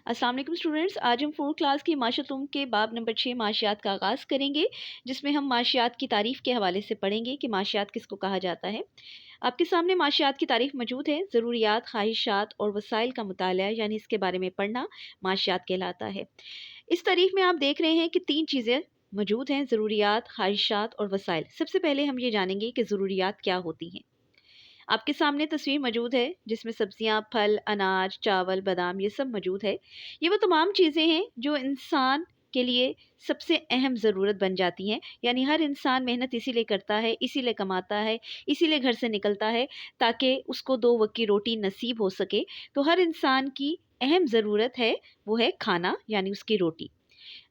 अस्सलाम वालेकुम स्टूडेंट्स। आज हम 4th क्लास की माशियात के बाब नंबर 6 माशियात का आगाज़ करेंगे, जिसमें हम माशियात की तारीफ़ के हवाले से पढ़ेंगे कि माशियात किसको कहा जाता है। आपके सामने माशियात की तारीफ़ मौजूद है। ज़रूरियात, ख्वाहिशात और वसाइल का मुताला यानी इसके बारे में पढ़ना माशियात कहलाता है। इस तारीफ़ में आप देख रहे हैं कि 3 चीज़ें मौजूद हैं, ज़रूरियात, ख्वाहिशात और वसाइल। सबसे पहले हम ये जानेंगे कि ज़रूरियात क्या होती हैं। आपके सामने तस्वीर मौजूद है जिसमें सब्जियां, फल, अनाज, चावल, बादाम ये सब मौजूद है। ये वो तमाम चीज़ें हैं जो इंसान के लिए सबसे अहम ज़रूरत बन जाती हैं। यानी हर इंसान मेहनत इसीलिए करता है, इसीलिए कमाता है, इसीलिए घर से निकलता है ताकि उसको 2 वक़्त की रोटी नसीब हो सके। तो हर इंसान की अहम ज़रूरत है वो है खाना यानी उसकी रोटी।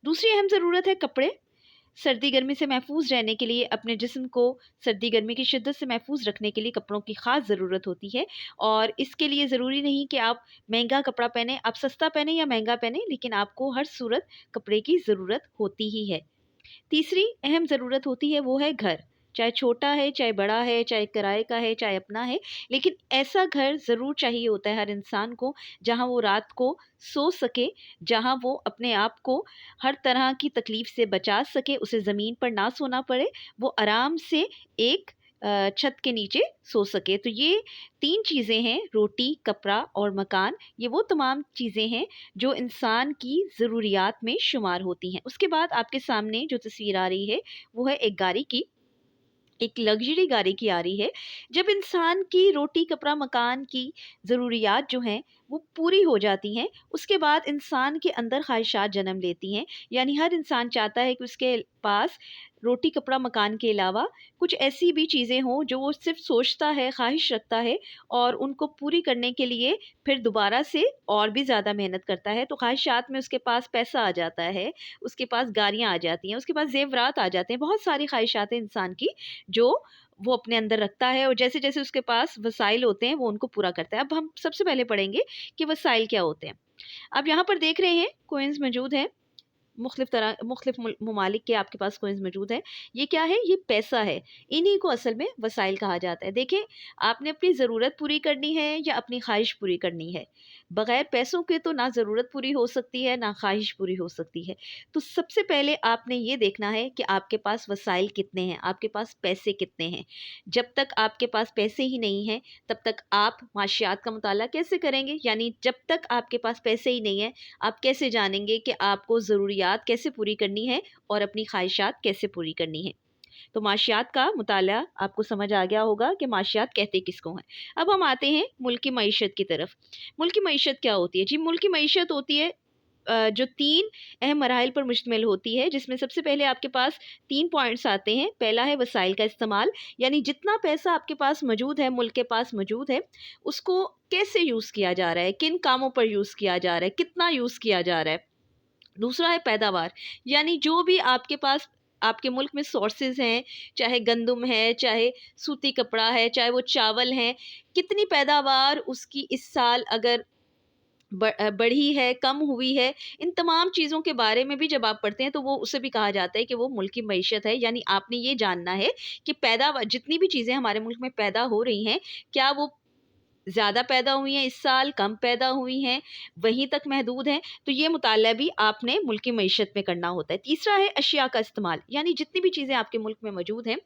दूसरी अहम ज़रूरत है कपड़े। सर्दी गर्मी से महफूज रहने के लिए अपने जिस्म को सर्दी गर्मी की शिद्दत से महफूज रखने के लिए कपड़ों की ख़ास ज़रूरत होती है। और इसके लिए ज़रूरी नहीं कि आप महंगा कपड़ा पहने, आप सस्ता पहने या महंगा पहने, लेकिन आपको हर सूरत कपड़े की ज़रूरत होती ही है। तीसरी अहम ज़रूरत होती है वो है घर। चाहे छोटा है, चाहे बड़ा है, चाहे किराए का है, चाहे अपना है, लेकिन ऐसा घर ज़रूर चाहिए होता है हर इंसान को जहाँ वो रात को सो सके, जहाँ वो अपने आप को हर तरह की तकलीफ़ से बचा सके, उसे ज़मीन पर ना सोना पड़े, वो आराम से एक छत के नीचे सो सके। तो ये 3 चीज़ें हैं, रोटी, कपड़ा और मकान। ये वो तमाम चीज़ें हैं जो इंसान की ज़रूरियात में शुमार होती हैं। उसके बाद आपके सामने जो तस्वीर आ रही है वो है एक गाड़ी की, एक लग्ज़री गाड़ी की आ रही है। जब इंसान की रोटी, कपड़ा, मकान की ज़रूरियात जो हैं वो पूरी हो जाती हैं, उसके बाद इंसान के अंदर ख़्वाहिशात जन्म लेती हैं। यानी हर इंसान चाहता है कि उसके पास रोटी, कपड़ा, मकान के अलावा कुछ ऐसी भी चीज़ें हों जो वो सिर्फ़ सोचता है, ख़्वाहिश रखता है और उनको पूरी करने के लिए फिर दोबारा से और भी ज़्यादा मेहनत करता है। तो ख़्वाहिशात में उसके पास पैसा आ जाता है, उसके पास गाड़ियाँ आ जाती हैं, उसके पास ज़ेवरात आ जाते हैं, बहुत सारी ख़्वाहिशात हैं इंसान की जो वो अपने अंदर रखता है और जैसे-जैसे उसके पास वसाइल होते हैं, वो उनको पूरा करता है। अब हम सबसे पहले पढ़ेंगे कि वसाइल क्या होते हैं। आप यहाँ पर देख रहे हैं कॉइन्स मौजूद हैं, मुख्तलिफ ममालिक के आपके पास कॉइन्स मौजूद हैं। ये क्या है? ये पैसा है। इन्हीं को असल में वसाइल कहा जाता है। देखें, आपने अपनी ज़रूरत पूरी करनी है या अपनी ख्वाहिश पूरी करनी है। बग़ैर पैसों के तो ना ज़रूरत पूरी हो सकती है, ना ख्वाहिश पूरी हो सकती है। तो सबसे पहले आपने ये देखना है कि आपके पास वसाइल कितने हैं, आपके पास पैसे कितने हैं। जब तक आपके पास पैसे ही नहीं हैं, तब तक आप माशियात का मुताला कैसे करेंगे? यानी जब तक आपके पास पैसे ही नहीं हैं, आप कैसे जानेंगे कि आपको ज़रूरियात कैसे पूरी करनी है और अपनी ख्वाहिशात कैसे पूरी करनी है। तो माशियात का मुताला आपको समझ आ गया होगा कि माशियात कहते किसको हैं। अब हम आते हैं मुल्की मईशत की तरफ। मुल्की मईशत क्या होती है? जी, मुल्की मईशत होती है जो 3 अहम मराहिल पर मुश्तमिल होती है, जिसमें सबसे पहले आपके पास 3 पॉइंट्स आते हैं। पहला है वसाइल का इस्तेमाल, यानी जितना पैसा आपके पास मौजूद है, मुल्क के पास मौजूद है, उसको कैसे यूज़ किया जा रहा है, किन कामों पर यूज़ किया जा रहा है, कितना यूज़ किया जा रहा है। दूसरा है पैदावार, यानी जो भी आपके पास आपके मुल्क में सोर्सेज़ हैं, चाहे गंदम है, चाहे सूती कपड़ा है, चाहे वो चावल हैं, कितनी पैदावार उसकी इस साल अगर बढ़ी है, कम हुई है, इन तमाम चीज़ों के बारे में भी जब आप पढ़ते हैं तो वो उसे भी कहा जाता है कि वो मुल्क की मईशत है। यानी आपने ये जानना है कि पैदावार जितनी भी चीज़ें हमारे मुल्क में पैदा हो रही हैं, क्या वो ज़्यादा पैदा हुई हैं इस साल, कम पैदा हुई हैं, वहीं तक महदूद हैं? तो ये मुताला भी आपने मुल्क की मईशत में करना होता है। तीसरा है अशिया का इस्तेमाल, यानी जितनी भी चीज़ें आपके मुल्क में मौजूद हैं,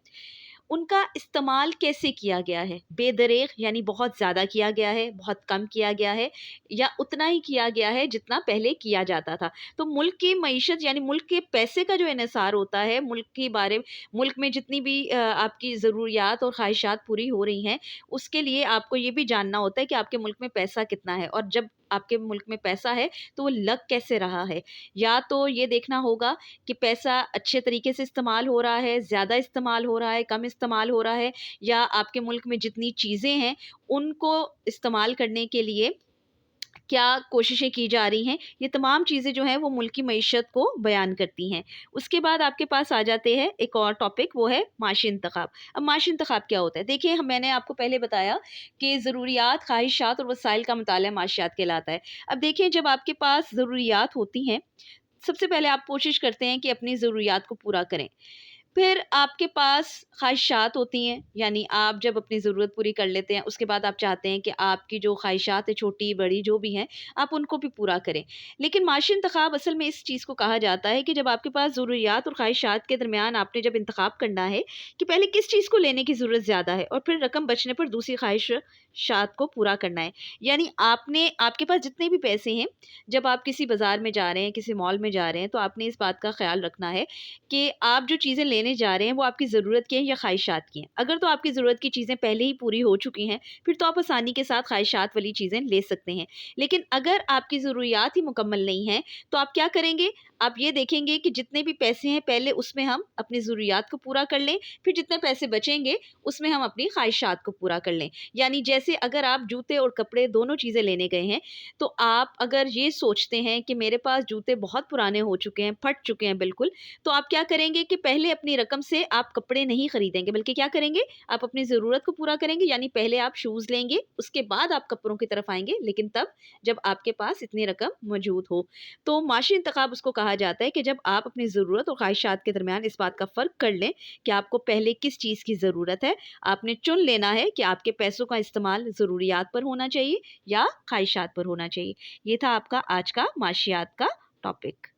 उनका इस्तेमाल कैसे किया गया है? बेदरेग यानी बहुत ज़्यादा किया गया है, बहुत कम किया गया है या उतना ही किया गया है जितना पहले किया जाता था। तो मुल्क की मईशत यानी मुल्क के पैसे का जो इन्हिसार होता है, मुल्क में जितनी भी आपकी ज़रूरियात और ख़्वाहिशात पूरी हो रही हैं, उसके लिए आपको ये भी जानना होता है कि आपके मुल्क में पैसा कितना है और जब आपके मुल्क में पैसा है, तो वो लग कैसे रहा है? या तो ये देखना होगा कि पैसा अच्छे तरीके से इस्तेमाल हो रहा है, ज़्यादा इस्तेमाल हो रहा है, कम इस्तेमाल हो रहा है, या आपके मुल्क में जितनी चीज़ें हैं, उनको इस्तेमाल करने के लिए क्या कोशिशें की जा रही हैं। ये तमाम चीज़ें जो हैं वो मुल्क की मईशत को बयान करती हैं। उसके बाद आपके पास आ जाते हैं एक और टॉपिक, वो है माशी इंतख़ाब। अब माशी इंतख़ाब क्या होता है? देखिए, मैंने आपको पहले बताया कि ज़रूरियात, ख़्वाहिशात और वसाइल का मुताला माशियात कहलाता है। अब देखिए, जब आपके पास ज़रूरियात होती हैं, सबसे पहले आप कोशिश करते हैं कि अपनी ज़रूरियात को पूरा करें। پھر آپ کے پاس خواہشات ہوتی ہیں، یعنی آپ جب اپنی ضرورت پوری کر لیتے ہیں اس کے بعد آپ چاہتے ہیں کہ آپ کی جو خواہشات ہیں چھوٹی بڑی جو بھی ہیں آپ ان کو بھی پورا کریں۔ لیکن معاشی انتخاب اصل میں اس چیز کو کہا جاتا ہے کہ جب آپ کے پاس ضروریات اور خواہشات کے درمیان آپ نے جب انتخاب کرنا ہے کہ پہلے کس چیز کو لینے کی ضرورت زیادہ ہے اور پھر رقم بچنے پر دوسری خواہشات کو پورا کرنا ہے۔ یعنی آپ کے پاس جتنے بھی پیسے ہیں، جب آپ کسی بازار میں جا رہے ہیں، کسی مال میں جا رہے ہیں، تو آپ نے اس بات کا خیال رکھنا ہے کہ آپ جو چیزیں لینے جا رہے ہیں وہ آپ کی ضرورت کی ہیں یا خواہشات کی ہیں۔ اگر تو آپ کی ضرورت کی چیزیں پہلے ہی پوری ہو چکی ہیں پھر تو آپ آسانی کے ساتھ خواہشات والی چیزیں لے سکتے ہیں، لیکن اگر آپ کی ضروریات ہی مکمل نہیں ہیں تو آپ کیا کریں گے؟ آپ یہ دیکھیں گے کہ جتنے بھی پیسے ہیں پہلے اس میں ہم اپنی ضروریات کو پورا کر لیں، پھر جتنے پیسے بچیں گے اس میں ہم اپنی خواہشات کو پورا کر لیں۔ یعنی جیسے اگر آپ جوتے اور کپڑے دونوں چیزیں لینے گئے ہیں تو آپ اگر یہ سوچتے ہیں کہ میرے پاس جوتے بہت پرانے ہو چکے ہیں، پھٹ چکے ہیں بالکل، تو آپ کیا کریں گے کہ پہلے اپنی رقم سے آپ کپڑے نہیں خریدیں گے، بلکہ کیا کریں گے؟ آپ اپنی ضرورت کو پورا کریں گے، یعنی پہلے آپ شوز لیں گے، اس کے بعد آپ کپڑوں کی طرف آئیں گے، لیکن تب جب آپ کے پاس اتنی رقم موجود ہو۔ تو معاشی انتخاب اس کو کہا جاتا ہے کہ جب آپ اپنی ضرورت اور خواہشات کے درمیان اس بات کا فرق کر لیں کہ آپ کو پہلے کس چیز کی ضرورت ہے، آپ نے چن لینا ہے کہ آپ کے پیسوں کا استعمال ضروریات پر ہونا چاہیے یا خواہشات پر ہونا چاہیے۔ یہ تھا آپ کا آج کا معاشیات کا ٹاپک۔